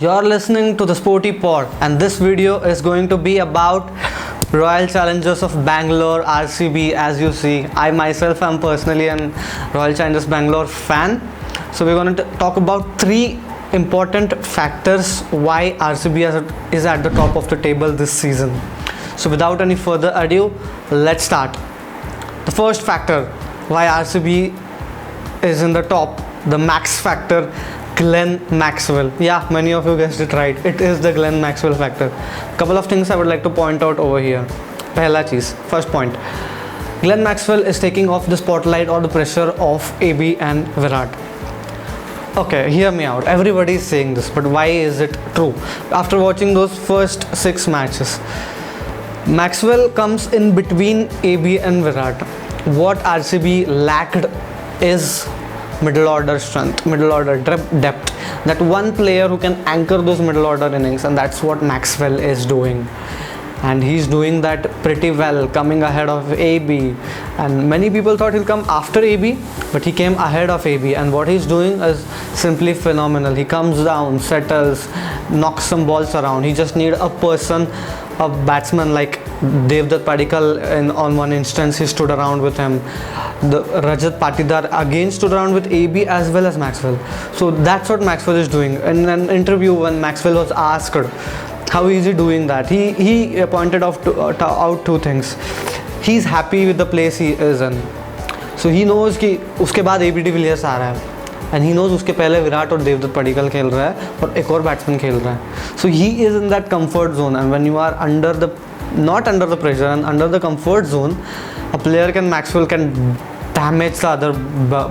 You're listening to the Sporty Pod, and this video is going to be about Royal Challengers of Bangalore (RCB). As you see, I myself am personally an Royal Challengers Bangalore fan. So we're going to talk about three important factors why RCB is at the top of the table this season. So without any further ado, let's start. The first factor why RCB is in the top, the Max factor, Glenn Maxwell. Yeah, many of you guessed it right. It is the Glenn Maxwell factor. Couple of things I would like to point out over here. Pehla cheez, first point. Glenn Maxwell is taking off the spotlight or the pressure of AB and Virat. Okay, hear me out. Everybody is saying this, but why is it true? After watching those first 6 matches, Maxwell comes in between AB and Virat. What RCB lacked is middle order strength, middle order depth, that one player who can anchor those middle order innings, and that's what Maxwell is doing, and he's doing that pretty well, coming ahead of AB. And many people thought he'll come after AB, but he came ahead of AB, and what he's doing is simply phenomenal. He comes down, settles, knocks some balls around. He just need a person, a batsman like Devdutt Padikkal. On one instance he stood around with him. The Rajat Patidar again stood around with AB as well as Maxwell. So that's what Maxwell is doing. In an interview, when Maxwell was asked how is he doing that, he pointed out two things. He's happy with the place he is in. So he knows कि उसके बाद AB de Villiers आ रहा है, and he knows उसके पहले विराट और देवदत्त पडिक्कल खेल रहा है और एक और बैट्समैन खेल रहा है. So he is in that comfort zone, and when you are not under the pressure and under the comfort zone, a player Maxwell can damage the other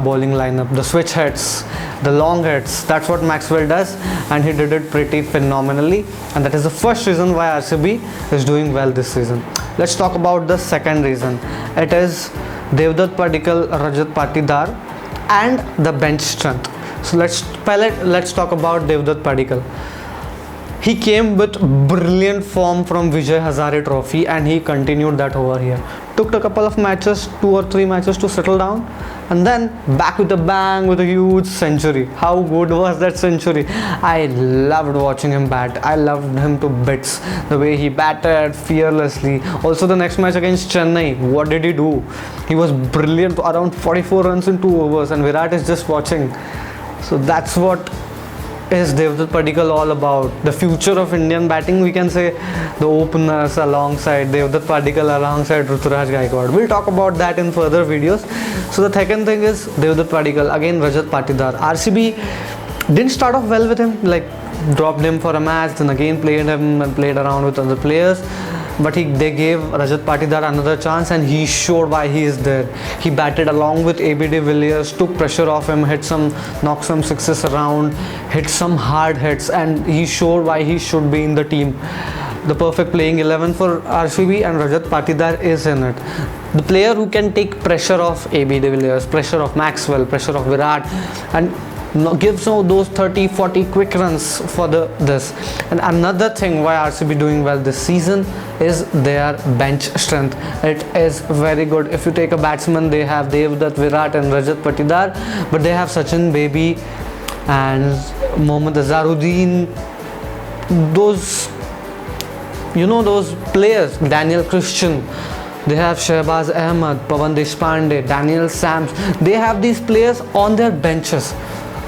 bowling lineup, the switch hits, the long hits. That's what Maxwell does, and he did it pretty phenomenally, and that is the first reason why RCB is doing well this season. Let's talk about the second reason. It is Devdutt Padikkal, Rajat Patidar, and the bench strength. So let's talk about Devdutt Padikkal. He came with brilliant form from Vijay Hazare Trophy, and he continued that over here. Took a couple of matches, 2 or 3 matches to settle down, and then back with a bang with a huge century. How good was that century? I loved watching him bat. I loved him to bits. The way he batted fearlessly. Also the next match against Chennai, what did he do? He was brilliant, around 44 runs in 2 overs, and Virat is just watching. So that's what is Devdutt Padikkal all about. The future of Indian batting, we can say, the openers alongside Devdutt Padikkal alongside Ruturaj Gaikwad. We'll talk about that in further videos. So the second thing is Devdutt Padikkal, again Rajat Patidar. RCB didn't start off well with him, like dropped him for a match, then again played him and played around with other players. But they gave Rajat Patidar another chance, and he showed why he is there. He batted along with AB de Villiers, took pressure off him, knocked some sixes around, hit some hard hits, and he showed why he should be in the team. The perfect playing 11 for RCB, and Rajat Patidar is in it. The player who can take pressure off AB de Villiers, pressure of Maxwell, pressure of Virat, and give some of those 30-40 quick runs for this. And another thing why RCB doing well this season is their bench strength. It is very good. If you take a batsman, they have Devdutt, Virat and Rajat Patidar, but they have Sachin Baby and Mohammad Azharuddin, those players, Daniel Christian. They have Shehbaz Ahmed, Pawan Deshpande, Daniel Sams. They have these players on their benches.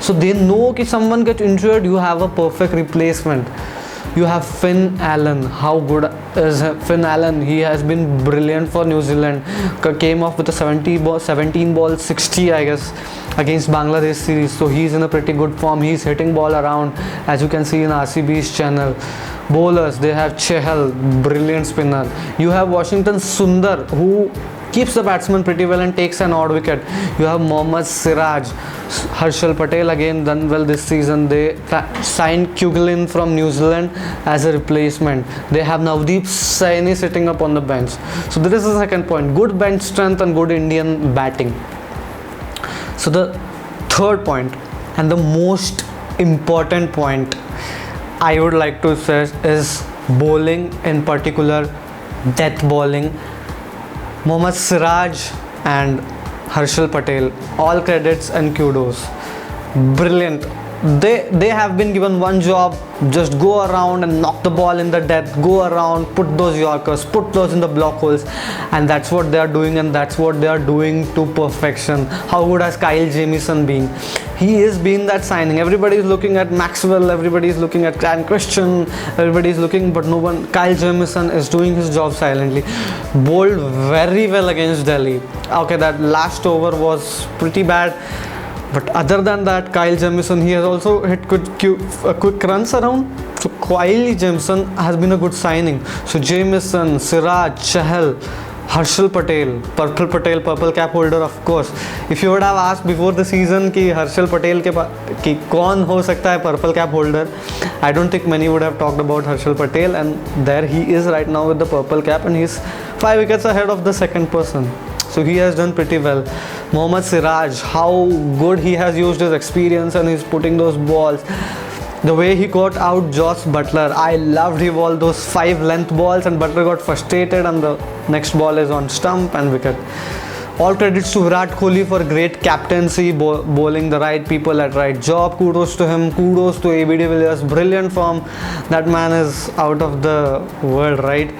So they know if someone gets injured, you have a perfect replacement. You have Finn Allen. How good is Finn Allen? He has been brilliant for New Zealand. Came off with a 17 ball 60, I guess, against Bangladesh series. So he's in a pretty good form. He's hitting ball around, as you can see in RCB's channel. Bowlers, they have Chahal, brilliant spinner. You have Washington Sundar, who keeps the batsman pretty well and takes an odd wicket. You have Mohammad Siraj, Harshal Patel again done well this season. They signed Kuglin from New Zealand as a replacement. They have Navdeep Saini sitting up on the bench. So this is the second point, good bench strength and good Indian batting. So the third point and the most important point I would like to say is bowling, in particular death bowling. Mohammad Siraj and Harshal Patel, all credits and kudos. Brilliant. they have been given one job: just go around and knock the ball in the depth, go around, put those yorkers, put those in the block holes, and that's what they are doing, and that's what they are doing to perfection. How good has Kyle Jamieson been? He is being that signing. Everybody is looking at Maxwell, everybody is looking at Clan Christian, everybody is looking, but no one. Kyle Jamieson is doing his job silently. Bowled very well against Delhi. Okay, that last over was pretty bad, but other than that, Kyle Jamieson, he has also hit quick runs around. So Kyle Jamieson has been a good signing. So Jamieson, Siraj, Chahal, Harshal Patel, purple cap holder, of course. If you would have asked before the season कि हर्षल पटेल की कौन हो सकता है purple cap holder, I don't think many would have talked about Harshal Patel, and there he is right now with the purple cap, and he's 5 wickets ahead of the second person. So he has done pretty well. Mohammad Siraj, how good he has used his experience, and he's putting those balls. The way he got out Joss Butler, I loved. He bowled those 5 length balls, and Butler got frustrated, and the next ball is on stump and wicket. All credits to Virat Kohli for great captaincy, bowling the right people at right job. Kudos to him. Kudos to AB de Villiers. Brilliant form. That man is out of the world, right?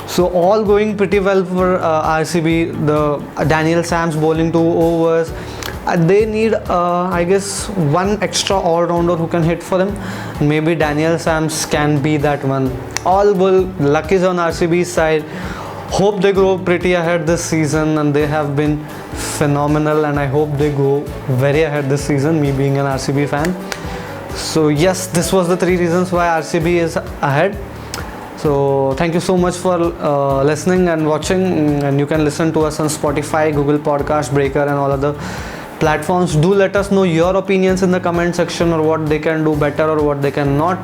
So all going pretty well for RCB. The Daniel Sams bowling 2 overs. They need, I guess, one extra all-rounder who can hit for them. Maybe Daniel Sams can be that one. All luck is on RCB's side. Hope they go pretty ahead this season, and they have been phenomenal, and I hope they go very ahead this season, me being an RCB fan. So yes, this was the 3 reasons why RCB is ahead. So thank you so much for listening and watching, and you can listen to us on Spotify, Google Podcast, Breaker, and all other platforms. Do let us know your opinions in the comment section, or what they can do better or what they cannot.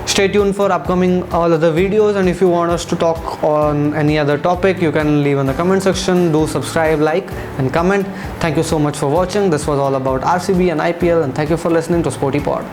Stay tuned for upcoming all other videos, and if you want us to talk on any other topic, you can leave in the comment section. Do subscribe, like, and comment. Thank you so much for watching. This was all about RCB and IPL, and thank you for listening to Sporty Pod.